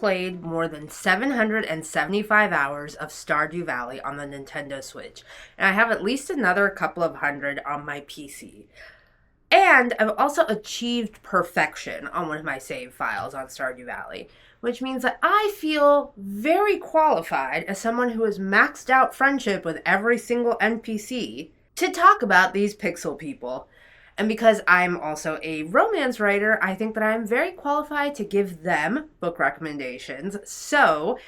played more than 775 hours of Stardew Valley on the Nintendo Switch, and I have at least another couple of hundred on my PC. And I've also achieved perfection on one of my save files on Stardew Valley, which means that I feel very qualified as someone who has maxed out friendship with every single NPC to talk about these pixel people. And because I'm also a romance writer, I think that I'm very qualified to give them book recommendations. So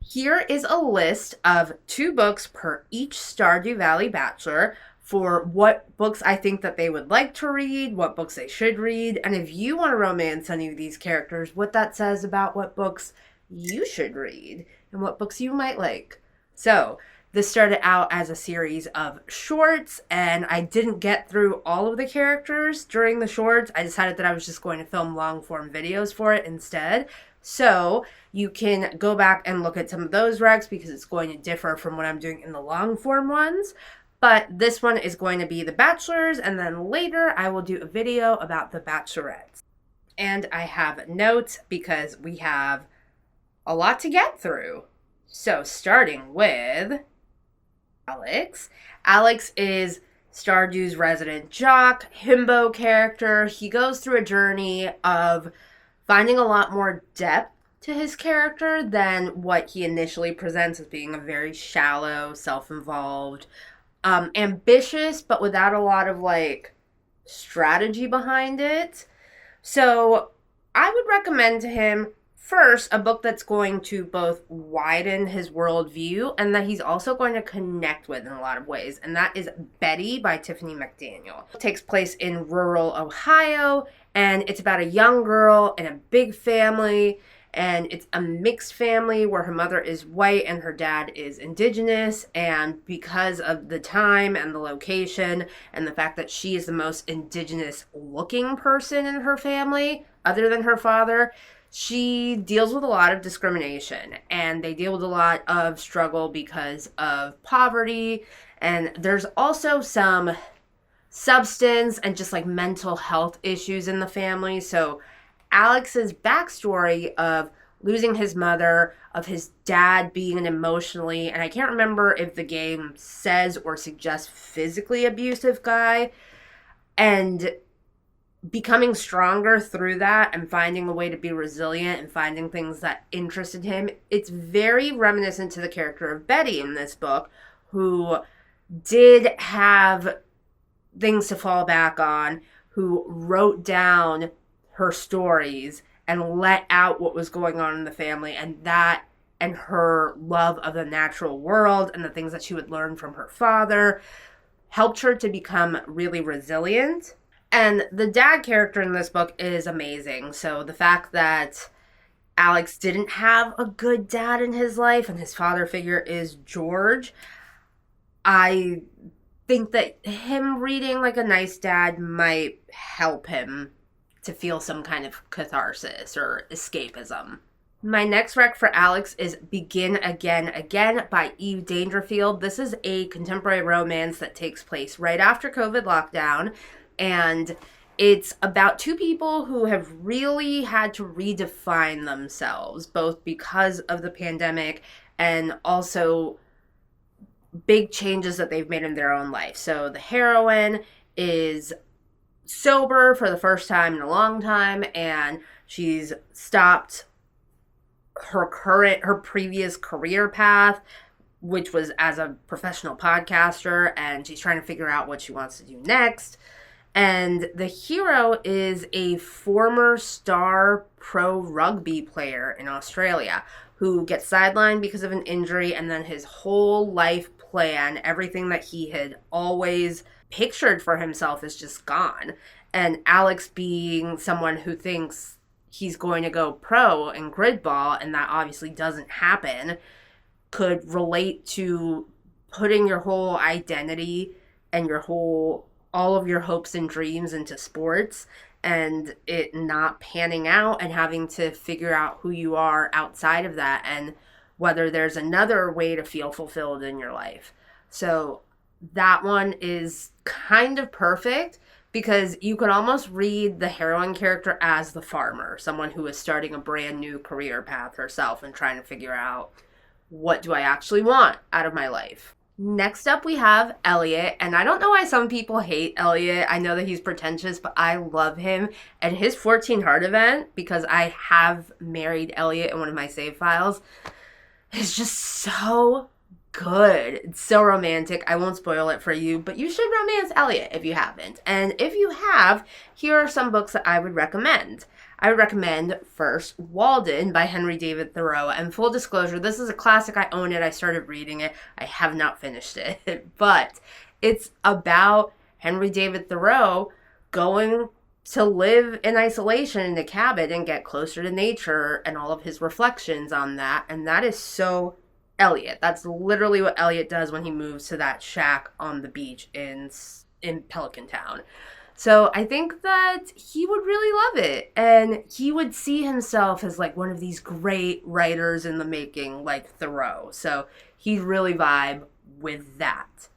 here is a list of 2 books per each Stardew Valley Bachelor for what books I think that they would like to read, what books they should read, and if you want to romance any of these characters, what that says about what books you should read and what books you might like. So this started out as a series of shorts, and I didn't get through all of the characters during the shorts. I decided that I was just going to film long-form videos for it instead. So you can go back and look at some of those recs because it's going to differ from what I'm doing in the long-form ones. But this one is going to be the Bachelors, and then later I will do a video about the Bachelorettes. And I have notes because we have a lot to get through. So starting with Alex. Alex is Stardew's resident jock, himbo character. He goes through a journey of finding a lot more depth to his character than what he initially presents as being a very shallow, self-involved, ambitious, but without a lot of strategy behind it. So I would recommend to him first a book that's going to both widen his worldview and that he's also going to connect with in a lot of ways, and that is Betty by Tiffany Mcdaniel. It takes place in rural Ohio, and it's about a young girl and a big family. And it's a mixed family where her mother is white and her dad is indigenous. And because of the time and the location and the fact that she is the most indigenous looking person in her family, other than her father, she deals with a lot of discrimination. And they deal with a lot of struggle because of poverty. And there's also some substance and just mental health issues in the family. So Alex's backstory of losing his mother, of his dad being an emotionally, and I can't remember if the game says or suggests physically abusive guy, and becoming stronger through that and finding a way to be resilient and finding things that interested him. It's very reminiscent to the character of Betty in this book, who did have things to fall back on, who wrote down her stories and let out what was going on in the family, and that and her love of the natural world and the things that she would learn from her father helped her to become really resilient. And the dad character in this book is amazing. So the fact that Alex didn't have a good dad in his life and his father figure is George, I think that him reading a nice dad might help him to feel some kind of catharsis or escapism. My next rec for Alex is Begin Again Again by Eve Dangerfield. This is a contemporary romance that takes place right after COVID lockdown, and it's about 2 people who have really had to redefine themselves, both because of the pandemic and also big changes that they've made in their own life. So the heroine is sober for the first time in a long time, and she's stopped her previous career path, which was as a professional podcaster, and she's trying to figure out what she wants to do next. And the hero is a former star pro rugby player in Australia who gets sidelined because of an injury, and then his whole life plan, everything that he had always pictured for himself, is just gone. And Alex, being someone who thinks he's going to go pro in grid ball, and that obviously doesn't happen, could relate to putting your whole identity and all of your hopes and dreams into sports and it not panning out and having to figure out who you are outside of that and whether there's another way to feel fulfilled in your life. So that one is kind of perfect because you could almost read the heroine character as the farmer, someone who is starting a brand new career path herself and trying to figure out, what do I actually want out of my life? Next up, we have Elliot, and I don't know why some people hate Elliot. I know that he's pretentious, but I love him. And his 14 Heart event, because I have married Elliot in one of my save files, is just so good. It's so romantic. I won't spoil it for you, but you should romance Elliot if you haven't. And if you have, here are some books that I would recommend. I would recommend first Walden by Henry David Thoreau. And full disclosure, this is a classic. I own it. I started reading it. I have not finished it. But it's about Henry David Thoreau going to live in isolation in a cabin and get closer to nature and all of his reflections on that. And that is so Elliot. That's literally what Elliot does when he moves to that shack on the beach in Pelican Town. So I think that he would really love it, and he would see himself as like one of these great writers in the making, like Thoreau. So he'd really vibe with that.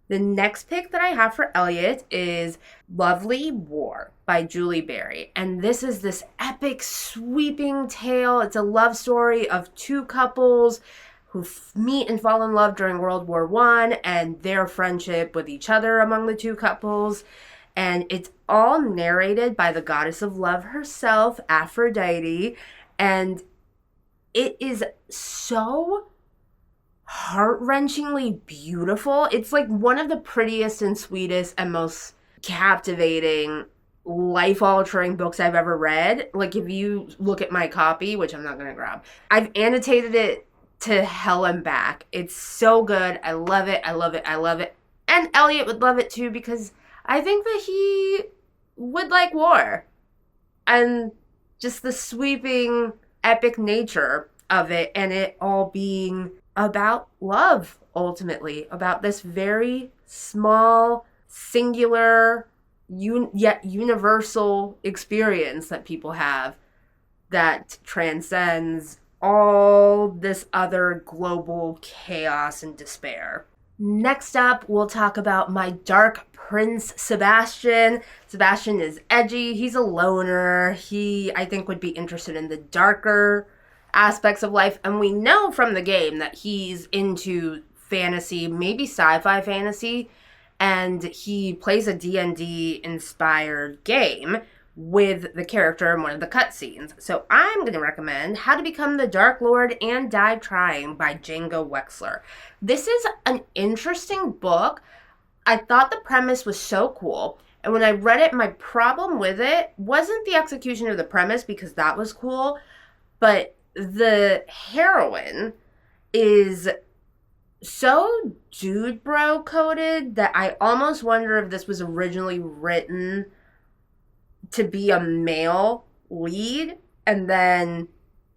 The next pick that I have for Elliot is Lovely War by Julie Berry. And this is this epic, sweeping tale. It's a love story of two couples who meet and fall in love during World War I and their friendship with each other among the two couples. And it's all narrated by the goddess of love herself, Aphrodite. And it is so heart-wrenchingly beautiful. It's like one of the prettiest and sweetest and most captivating, life-altering books I've ever read. Like, if you look at my copy, which I'm not going to grab, I've annotated it to hell and back. It's so good. I love it. I love it. I love it. And Elliot would love it too, because I think that he would like war. And just the sweeping, epic nature of it, and it all being about love, ultimately. About this very small, singular, yet universal experience that people have that transcends all this other global chaos and despair. Next up, we'll talk about my dark prince, Sebastian. Sebastian is edgy. He's a loner. He, I think, would be interested in the darker aspects of life. And we know from the game that he's into fantasy, maybe sci-fi fantasy. And he plays a D&D inspired game with the character in one of the cutscenes. So I'm going to recommend How to Become the Dark Lord and Die Trying by Django Wexler. This is an interesting book. I thought the premise was so cool. And when I read it, my problem with it wasn't the execution of the premise, because that was cool, but the heroine is so dude bro coded that I almost wonder if this was originally written to be a male lead and then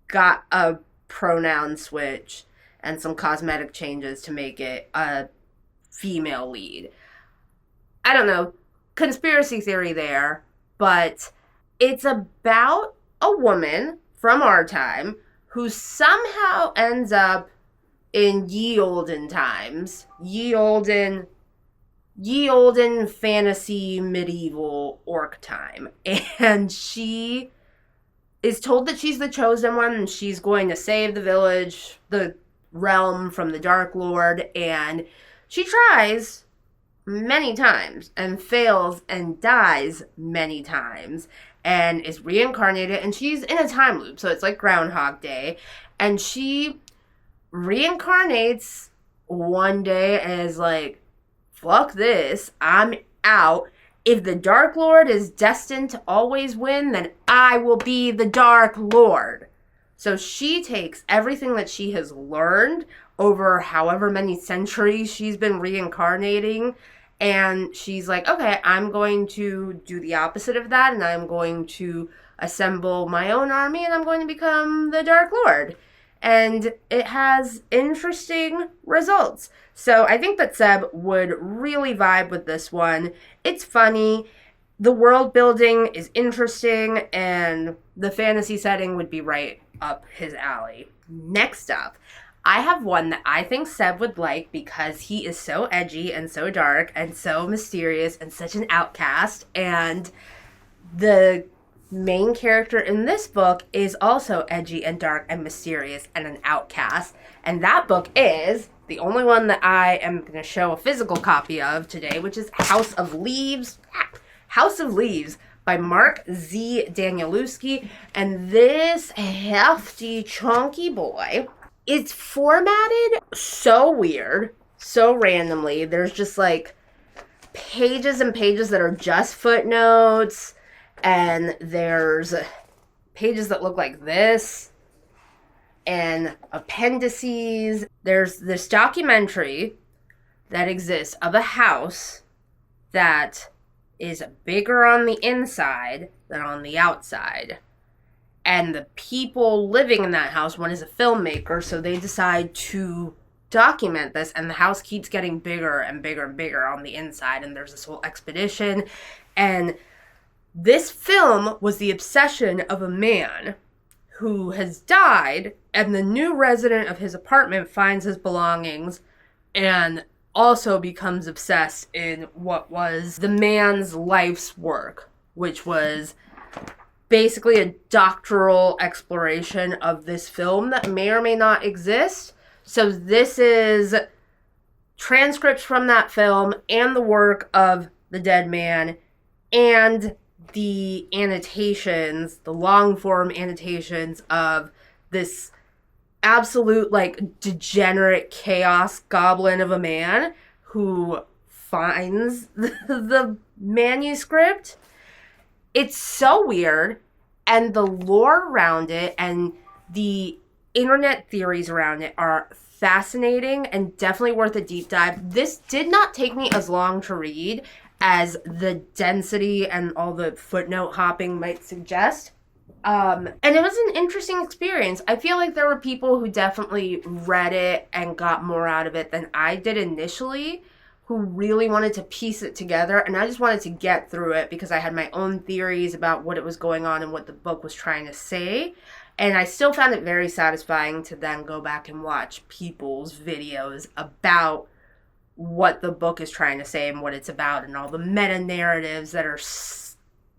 got a pronoun switch and some cosmetic changes to make it a female lead. I don't know, conspiracy theory there, but it's about a woman from our time who somehow ends up in ye olden times, ye olden fantasy medieval orc time, and she is told that she's the chosen one and she's going to save the village, the realm, from the Dark Lord, and she tries many times and fails and dies many times and is reincarnated, and she's in a time loop, so it's like Groundhog Day, and she reincarnates one day and is like, fuck this, I'm out. If the Dark Lord is destined to always win, then I will be the Dark Lord. So she takes everything that she has learned over however many centuries she's been reincarnating, and she's like, okay, I'm going to do the opposite of that, and I'm going to assemble my own army, and I'm going to become the Dark Lord. And it has interesting results. So I think that Seb would really vibe with this one. It's funny, the world building is interesting, and the fantasy setting would be right up his alley. Next up, I have one that I think Seb would like because he is so edgy and so dark and so mysterious and such an outcast. And the main character in this book is also edgy and dark and mysterious and an outcast. And that book is the only one that I am going to show a physical copy of today, which is House of Leaves. House of Leaves by Mark Z. Danielewski. And this hefty, chunky boy, it's formatted so weird, so randomly. There's just like pages and pages that are just footnotes, and there's pages that look like this, and appendices. There's this documentary that exists of a house that is bigger on the inside than on the outside. And the people living in that house, one is a filmmaker, so they decide to document this, and the house keeps getting bigger and bigger and bigger on the inside, and there's this whole expedition. And this film was the obsession of a man who has died, and the new resident of his apartment finds his belongings and also becomes obsessed in what was the man's life's work, which was basically a doctoral exploration of this film that may or may not exist. So this is transcripts from that film and the work of the dead man and the annotations, the long form annotations of this absolute like degenerate chaos goblin of a man who finds the manuscript. It's so weird, and the lore around it and the internet theories around it are fascinating and definitely worth a deep dive. This did not take me as long to read as the density and all the footnote hopping might suggest. And it was an interesting experience. I feel like there were people who definitely read it and got more out of it than I did initially, who really wanted to piece it together, and I just wanted to get through it because I had my own theories about what it was going on and what the book was trying to say. And I still found it very satisfying to then go back and watch people's videos about what the book is trying to say and what it's about and all the meta-narratives that are...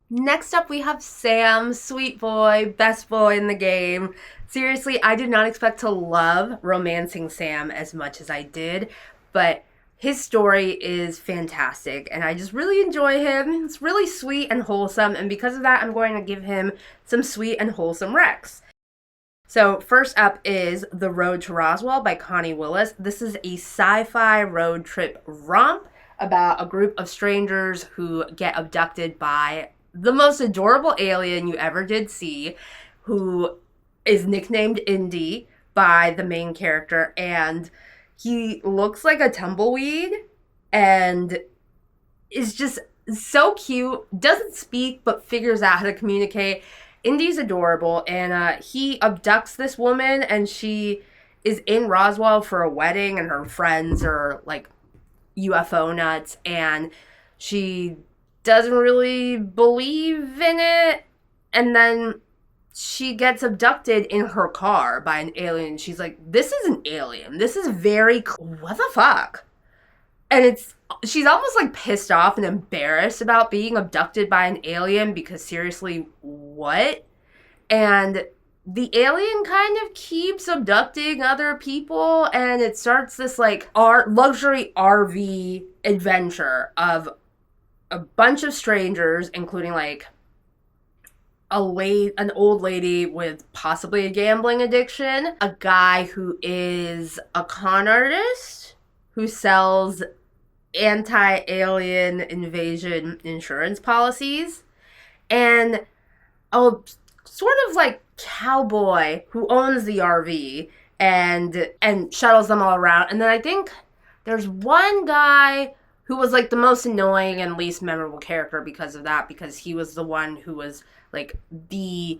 Next up, we have Sam, sweet boy, best boy in the game. Seriously, I did not expect to love Romancing Sam as much as I did, but his story is fantastic, and I just really enjoy him. It's really sweet and wholesome, and because of that, I'm going to give him some sweet and wholesome recs. So first up is The Road to Roswell by Connie Willis. This is a sci-fi road trip romp about a group of strangers who get abducted by the most adorable alien you ever did see, who is nicknamed Indy by the main character, and he looks like a tumbleweed and is just so cute, doesn't speak, but figures out how to communicate. Indy's adorable, and he abducts this woman, and she is in Roswell for a wedding, and her friends are, like, UFO nuts, and she doesn't really believe in it, and then she gets abducted in her car by an alien. She's like, this is an alien. This is very... What the fuck? And she's almost like pissed off and embarrassed about being abducted by an alien because seriously, what? And the alien kind of keeps abducting other people, and it starts this like luxury RV adventure of a bunch of strangers, including like an old lady with possibly a gambling addiction, a guy who is a con artist who sells anti-alien invasion insurance policies, and a sort of like cowboy who owns the RV and shuttles them all around. And then I think there's one guy who was like the most annoying and least memorable character because of that, because he was the one who was like the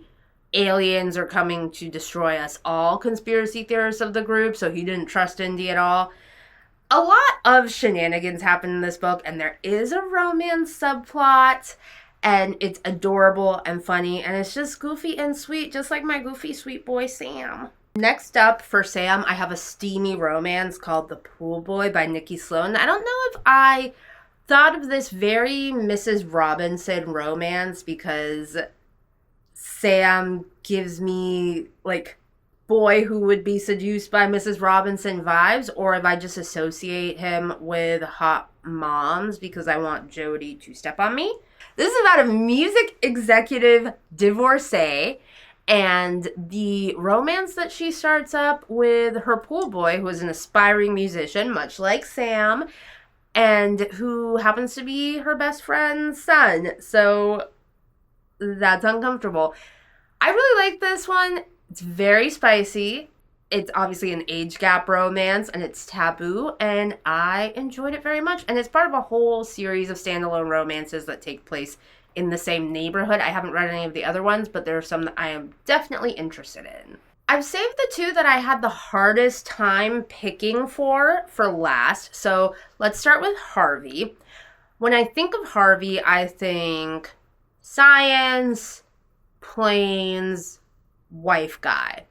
aliens are coming to destroy us all conspiracy theorist of the group, so he didn't trust Indy at all. A lot of shenanigans happen in this book, and there is a romance subplot, and it's adorable and funny, and it's just goofy and sweet, just like my goofy sweet boy Sam. Next up for Sam, I have a steamy romance called The Pool Boy by Nikki Sloane. I don't know if I thought of this very Mrs. Robinson romance because Sam gives me, like, boy who would be seduced by Mrs. Robinson vibes, or if I just associate him with hot moms because I want Jody to step on me. This is about a music executive divorcee and the romance that she starts up with her pool boy, who is an aspiring musician, much like Sam, and who happens to be her best friend's son. So that's uncomfortable. I really like this one. It's very spicy. It's obviously an age gap romance, and it's taboo, and I enjoyed it very much. And it's part of a whole series of standalone romances that take place in the same neighborhood. I haven't read any of the other ones, but there are some that I am definitely interested in. I've saved the two that I had the hardest time picking for last. So let's start with Harvey. When I think of Harvey, I think science, planes, wife guy.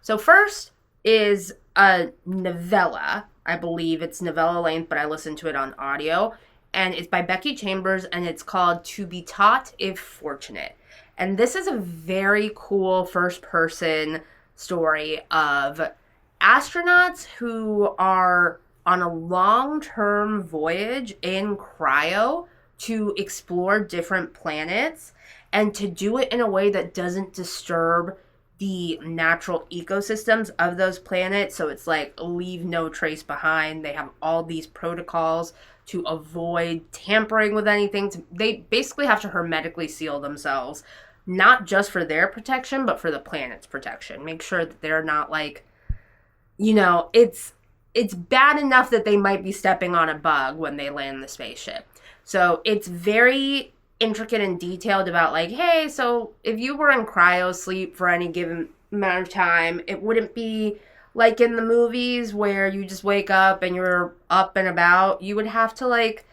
So first is a novella. I believe it's novella length, but I listened to it on audio. And it's by Becky Chambers, and it's called To Be Taught If Fortunate. And this is a very cool first-person story of astronauts who are on a long-term voyage in cryo to explore different planets and to do it in a way that doesn't disturb the natural ecosystems of those planets. So it's like leave no trace behind. They have all these protocols to avoid tampering with anything. They basically have to hermetically seal themselves, not just for their protection, but for the planet's protection. Make sure that they're not like, you know, it's bad enough that they might be stepping on a bug when they land the spaceship. So it's very intricate and detailed about like, hey, so if you were in cryo sleep for any given amount of time, it wouldn't be like in the movies where you just wake up and you're up and about. You would have to like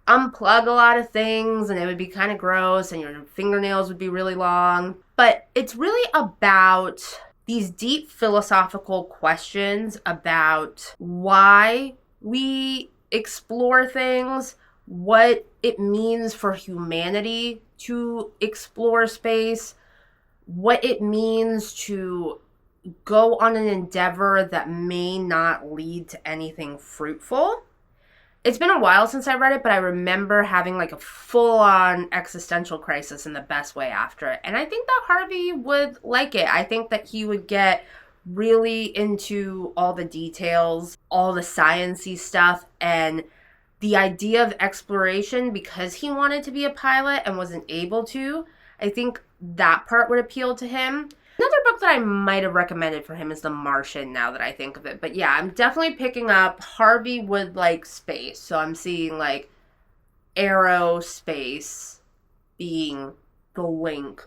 unplug a lot of things, and it would be kind of gross, and your fingernails would be really long. But it's really about these deep philosophical questions about why we explore things, what it means for humanity to explore space, what it means to go on an endeavor that may not lead to anything fruitful. It's been a while since I read it, but I remember having like a full-on existential crisis in the best way after it. And I think that Harvey would like it. I think that he would get really into all the details, all the science-y stuff, and the idea of exploration because he wanted to be a pilot and wasn't able to. I think that part would appeal to him. Another book that I might have recommended for him is The Martian, now that I think of it. But yeah, I'm definitely picking up Harvey would like space. So I'm seeing like aerospace being the link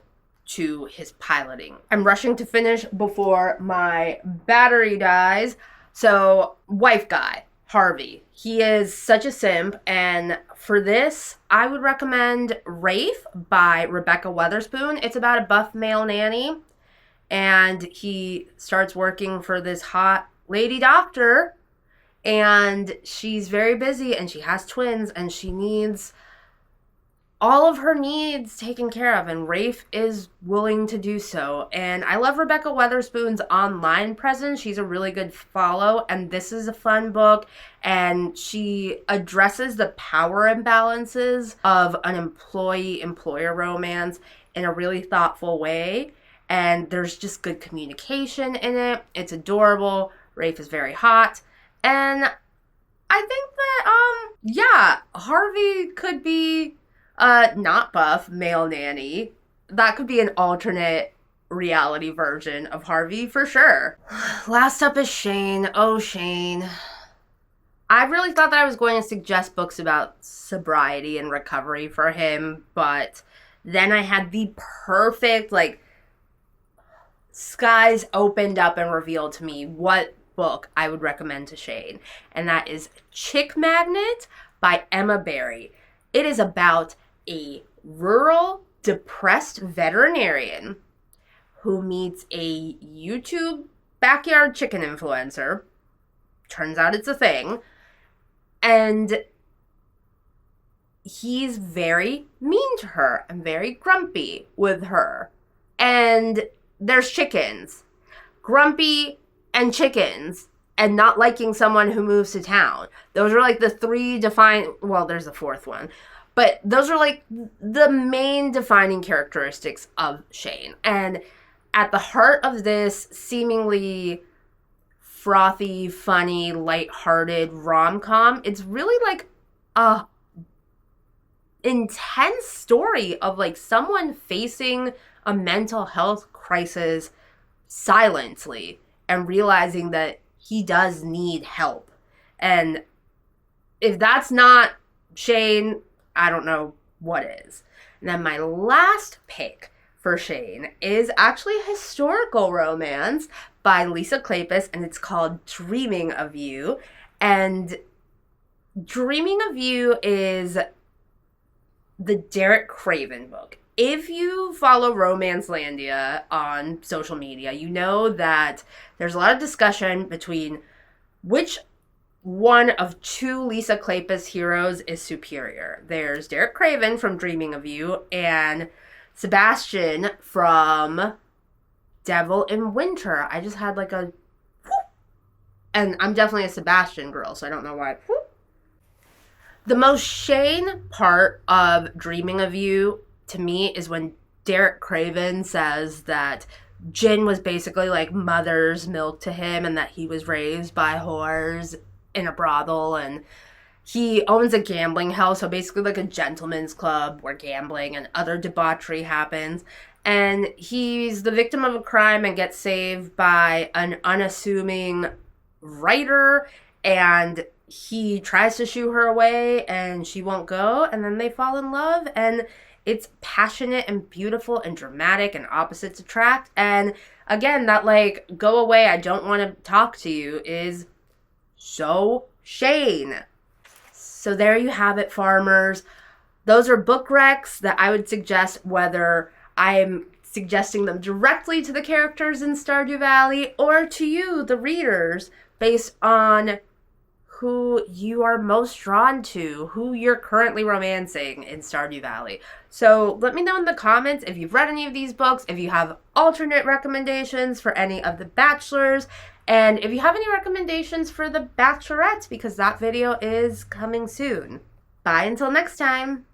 to his piloting. I'm rushing to finish before my battery dies. So wife guy, Harvey. He is such a simp, and for this, I would recommend Rafe by Rebekah Weatherspoon. It's about a buff male nanny, and he starts working for this hot lady doctor, and she's very busy, and she has twins, and she needs all of her needs taken care of, and Rafe is willing to do so. And I love Rebekah Weatherspoon's online presence. She's a really good follow, and this is a fun book, and she addresses the power imbalances of an employee-employer romance in a really thoughtful way, and there's just good communication in it. It's adorable. Rafe is very hot, and I think that, Harvey could be not buff male nanny. That could be an alternate reality version of Harvey for sure. Last up is Shane. Oh, Shane. I really thought that I was going to suggest books about sobriety and recovery for him, but then I had the perfect, like, skies opened up and revealed to me what book I would recommend to Shane, and that is Chick Magnet by Emma Barry. It is about a rural, depressed veterinarian who meets a YouTube backyard chicken influencer. Turns out it's a thing. And he's very mean to her and very grumpy with her. And there's chickens. Grumpy and chickens. And not liking someone who moves to town. Those are like the three well, there's a fourth one. But those are like the main defining characteristics of Shane. And at the heart of this seemingly frothy, funny, lighthearted rom-com, it's really like a intense story of like someone facing a mental health crisis silently and realizing that he does need help. And if that's not Shane, I don't know what is. And then my last pick for Shane is actually a historical romance by Lisa Kleypas, and it's called Dreaming of You. And Dreaming of You is the Derek Craven book. If you follow Romancelandia on social media, you know that there's a lot of discussion between which one of two Lisa Kleypas heroes is superior. There's Derek Craven from Dreaming of You and Sebastian from Devil in Winter. I just had like a whoop. And I'm definitely a Sebastian girl, so I don't know why. Whoop. The most Shane part of Dreaming of You to me is when Derek Craven says that gin was basically like mother's milk to him and that he was raised by whores in a brothel, and he owns a gambling house, so basically like a gentleman's club where gambling and other debauchery happens, and he's the victim of a crime and gets saved by an unassuming writer, and he tries to shoo her away and she won't go, and then they fall in love, and it's passionate and beautiful and dramatic and opposites attract. And again, that like, go away, I don't want to talk to you is so Shane. So there you have it, farmers. Those are book recs that I would suggest, whether I'm suggesting them directly to the characters in Stardew Valley or to you, the readers, based on who you are most drawn to, who you're currently romancing in Stardew Valley. So let me know in the comments if you've read any of these books, if you have alternate recommendations for any of the Bachelors, and if you have any recommendations for the Bachelorettes, because that video is coming soon. Bye until next time.